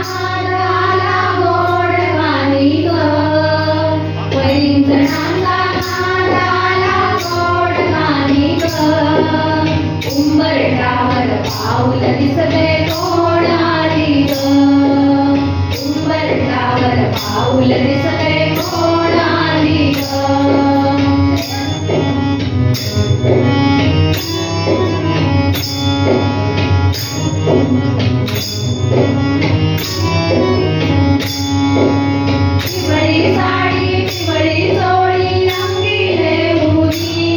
नादाला गोड गाणी ग, पैंजणाचा नादाला गोड गाणी ग, उंबरठ्यावर पाऊल दिसले कोण आली ग, उंबरठ्यावर पाऊल दिसले कोण आली ग. पिवळी साडी पिवळी चोळी रंगीले मुली,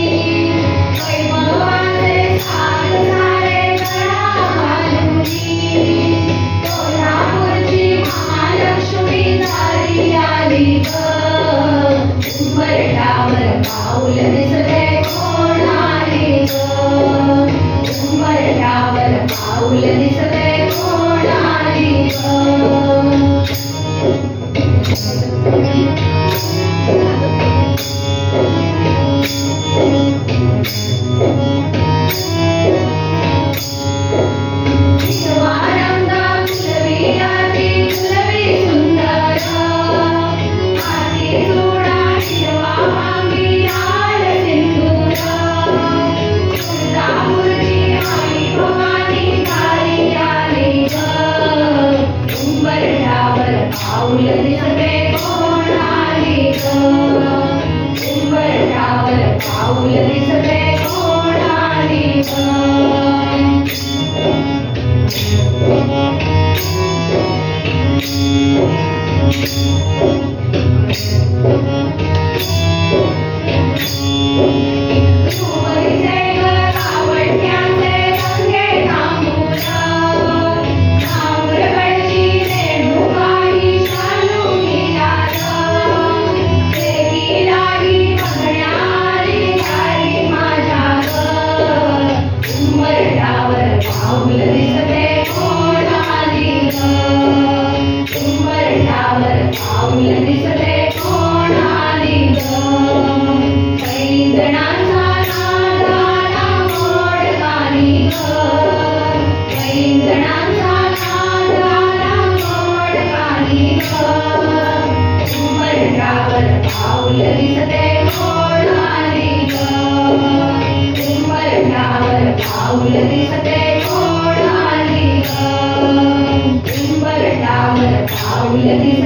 वैभवाचे साज सारे गळा घालुनी, कोल्हापूरची महालक्ष्मी दारी आली ग, उंबरठ्यावर पाऊल दिसले कोण आली ग, उंबरठ्यावर पाऊल दिसले कोण आली ग. पाऊल दिसले कोण आली ग, उंबरठ्यावर पाऊल दिसले कोण आली ग. पाऊल दिसले कोण आली ग, उंबरठ्यावर पाऊल दिसले कोण आली ग, पैंजणाचा नादाला गोड गाणी ग, पैंजणाचा नादाला गोड गाणी ग, उंबरठ्यावर पाऊल दिसले कोण आली ग, उंबरठ्यावर पाऊल दिसले कोण आली ग, उंबरठ्यावर पाऊल दिसले